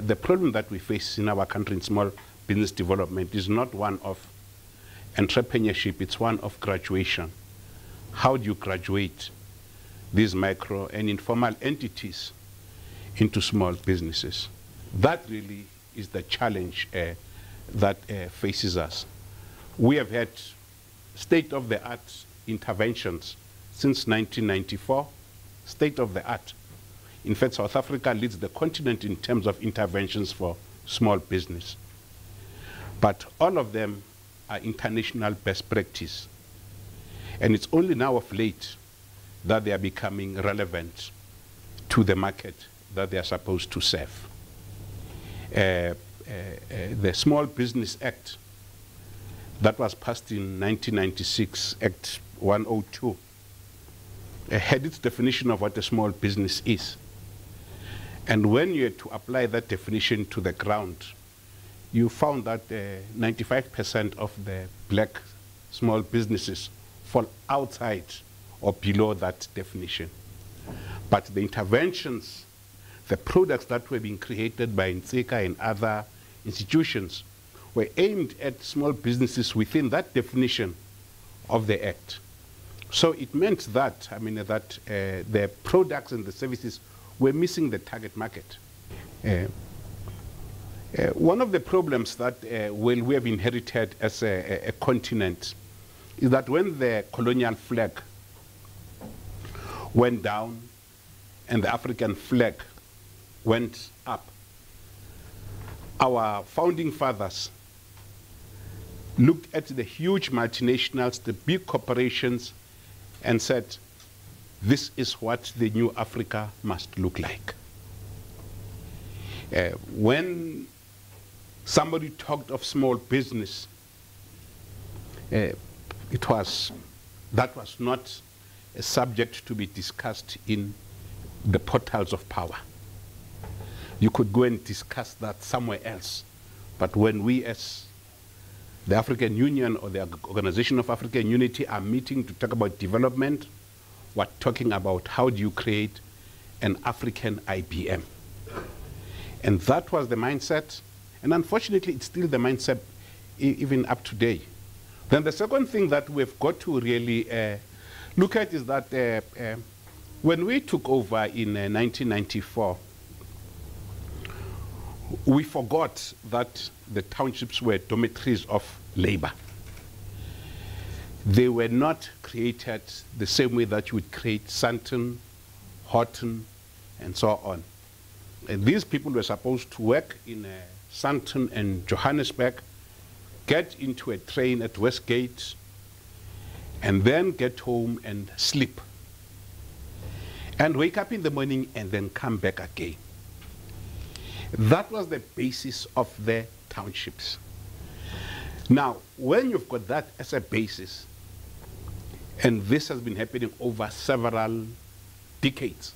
the problem that we face in our country in small business development is not one of entrepreneurship, it's one of graduation. How do you graduate these micro and informal entities into small businesses? That really is the challenge that faces us. We have had state-of-the-art interventions since 1994, state-of-the-art. In fact, South Africa leads the continent in terms of interventions for small business. But all of them are international best practice. And it's only now of late that they are becoming relevant to the market that they are supposed to serve. The Small Business Act that was passed in 1996, Act 102, had its definition of what a small business is. And when you had to apply that definition to the ground, you found that 95% of the black small businesses fall outside or below that definition. But the interventions, the products that were being created by Nsika and other institutions were aimed at small businesses within that definition of the Act. So it meant that, that the products and the services were missing the target market. One of the problems that we have inherited as a continent is that when the colonial flag went down and the African flag went up, our founding fathers looked at the huge multinationals, the big corporations, and said, this is what the new Africa must look like. When somebody talked of small business, that was not a subject to be discussed in the portals of power. You could go and discuss that somewhere else. But when we as the African Union or the Organization of African Unity are meeting to talk about development, we're talking about how do you create an African IBM. And that was the mindset. And unfortunately, it's still the mindset even up to date. Then the second thing that we've got to really look at is that when we took over in 1994, we forgot that the townships were dormitories of labor. They were not created the same way that you would create Sandton, Horton, and so on. And these people were supposed to work in Sandton and Johannesburg, get into a train at Westgate, and then get home and sleep. And wake up in the morning and then come back again. That was the basis of the townships. Now, when you've got that as a basis, and this has been happening over several decades.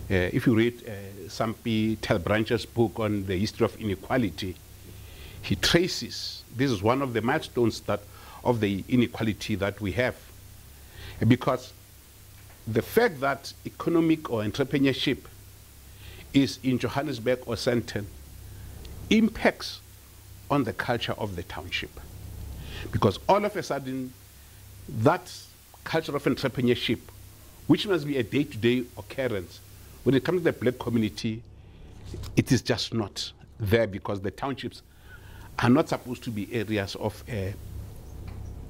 If you read Sampi Telbranche's book on the history of inequality, he traces, this is one of the milestones of the inequality that we have. Because the fact that economic or entrepreneurship is in Johannesburg or Sandton impacts on the culture of the township. Because all of a sudden, that culture of entrepreneurship, which must be a day-to-day occurrence, when it comes to the black community, it is just not there because the townships are not supposed to be areas of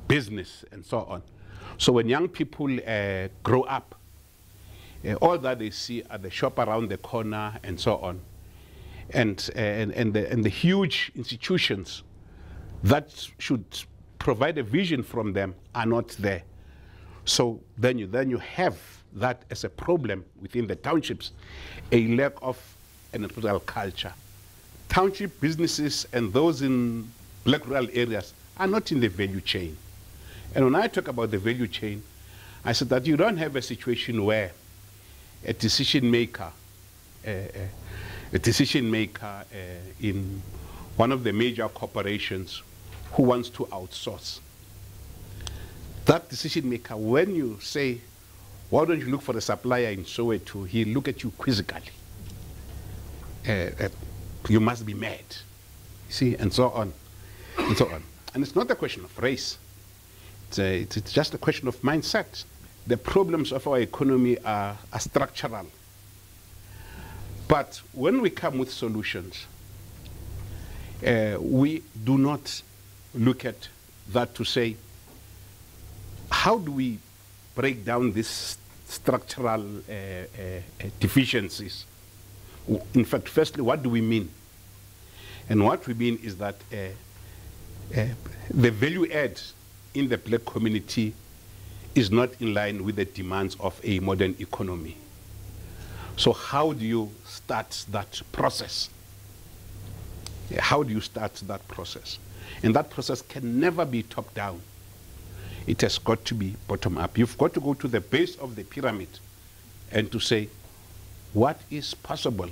business and so on. So when young people grow up, all that they see are the shop around the corner and so on. And the huge institutions that should provide a vision from them are not there. So then you have that as a problem within the townships, a lack of an entrepreneurial culture. Township businesses and those in black rural areas are not in the value chain. And when I talk about the value chain, I said that you don't have a situation where a decision maker in one of the major corporations who wants to outsource. That decision maker, when you say, why don't you look for a supplier in Soweto, he'll look at you quizzically. You must be mad. You see, and so on, and so on. And it's not a question of race. It's just a question of mindset. The problems of our economy are structural. But when we come with solutions, we do not look at that to say, how do we break down these structural deficiencies? In fact, firstly, what do we mean? And what we mean is that the value add in the black community is not in line with the demands of a modern economy. So how do you start that process? How do you start that process? And that process can never be top down. It has got to be bottom up. You've got to go to the base of the pyramid and to say, what is possible?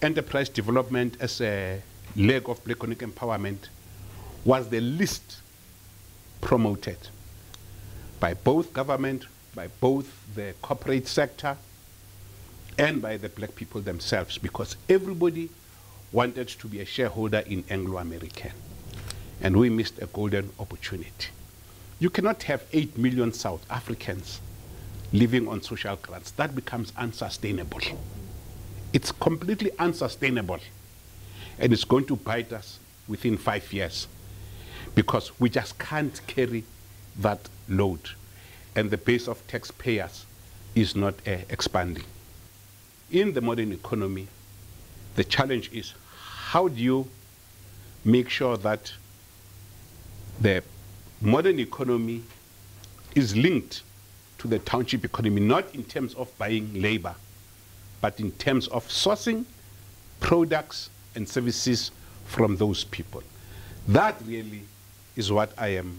Enterprise development as a leg of black economic empowerment was the least promoted by both government, by both the corporate sector, and by the black people themselves, because everybody wanted to be a shareholder in Anglo-American. And we missed a golden opportunity. You cannot have 8 million South Africans living on social grants. That becomes unsustainable. It's completely unsustainable. And it's going to bite us within 5 years, because we just can't carry that load. And the base of taxpayers is not expanding. In the modern economy, the challenge is, how do you make sure that the modern economy is linked to the township economy, not in terms of buying labor, but in terms of sourcing products and services from those people? That really is what I am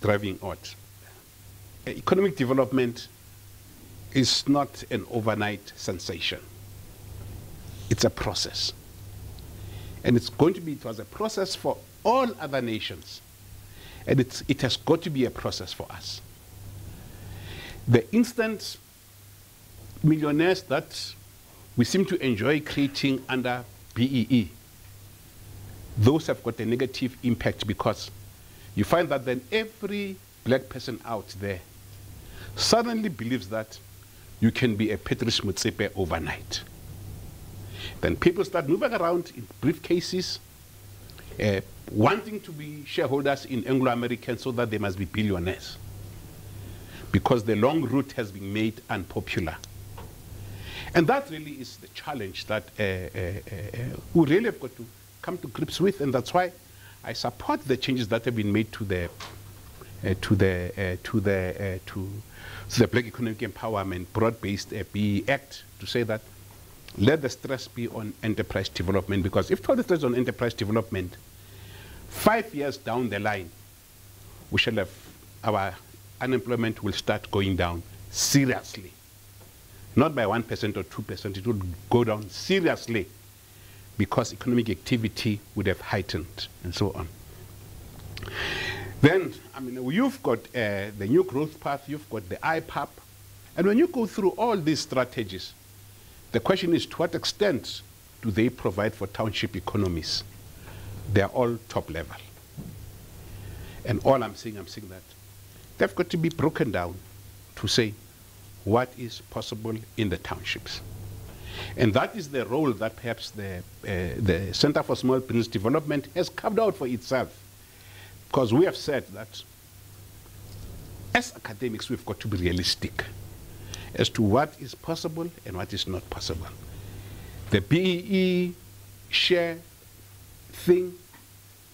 driving at. Economic development is not an overnight sensation. It's a process. And it's going to be, it was a process for all other nations. And it has got to be a process for us. The instant millionaires that we seem to enjoy creating under BEE, those have got a negative impact, because you find that then every black person out there suddenly believes that you can be a Patrice Motsepe overnight. Then people start moving around in briefcases, wanting to be shareholders in Anglo-American so that they must be billionaires, because the long route has been made unpopular. And that really is the challenge that we really have got to come to grips with, and that's why I support the changes that have been made to the Black Economic Empowerment Broad-Based BE Act, to say that let the stress be on enterprise development, because if all the stress on enterprise development, 5 years down the line, we shall have, our unemployment will start going down seriously. Not by 1% or 2%, it will go down seriously, because economic activity would have heightened, and so on. Then, I mean, you've got the new growth path, you've got the IPAP, and when you go through all these strategies, the question is, to what extent do they provide for township economies? They're all top level. And all I'm saying that they've got to be broken down to say what is possible in the townships. And that is the role that perhaps the Center for Small Business Development has carved out for itself. Because we have said that as academics, we've got to be realistic as to what is possible and what is not possible. The BEE share thing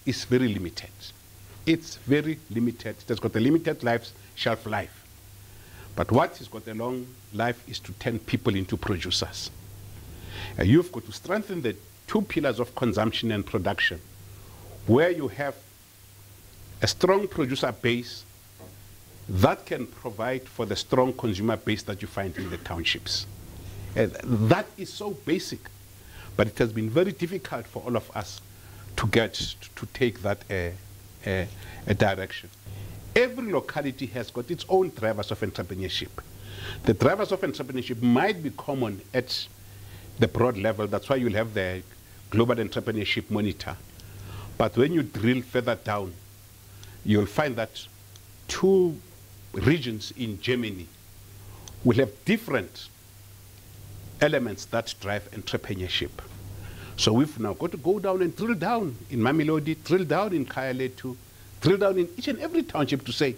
is very limited. It's very limited. It has got a limited shelf life. But what has got a long life is to turn people into producers. You've got to strengthen the two pillars of consumption and production, where you have a strong producer base that can provide for the strong consumer base that you find in the townships. That is so basic, but it has been very difficult for all of us to get to take that a direction. Every locality has got its own drivers of entrepreneurship. The drivers of entrepreneurship might be common at the broad level. That's why you'll have the Global Entrepreneurship Monitor. But when you drill further down, you'll find that 2 regions in Germany will have different elements that drive entrepreneurship. So we've now got to go down and drill down in Mamelodi, drill down in Khayelitsha, drill down in each and every township to say,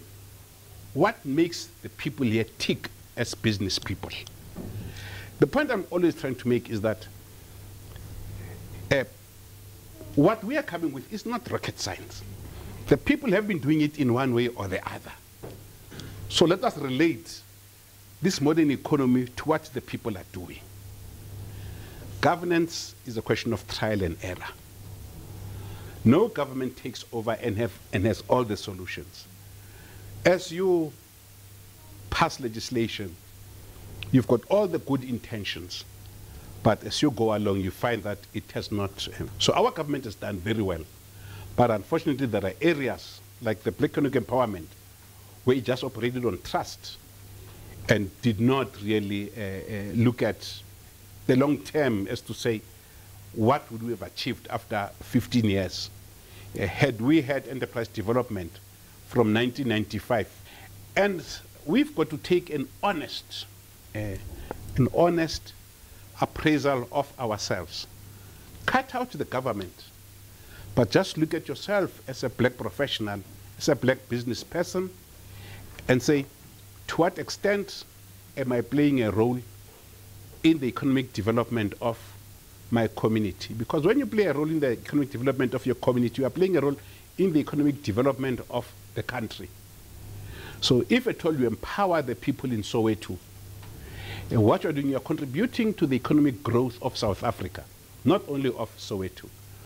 what makes the people here tick as business people? The point I'm always trying to make is that what we are coming with is not rocket science. The people have been doing it in one way or the other. So let us relate this modern economy to what the people are doing. Governance is a question of trial and error. No government takes over and has all the solutions. As you pass legislation, you've got all the good intentions, but as you go along, you find that it has not. So our government has done very well, but unfortunately there are areas like the Black Economic Empowerment where it just operated on trust and did not really look at the long term as to say, what would we have achieved after 15 years? Had we had enterprise development from 1995? And we've got to take an honest appraisal of ourselves. Cut out the government, but just look at yourself as a black professional, as a black business person, and say, to what extent am I playing a role in the economic development of my community? Because when you play a role in the economic development of your community, you are playing a role in the economic development of the country. So if at all you empower the people in Soweto, and what you're doing, you're contributing to the economic growth of South Africa, not only of Soweto.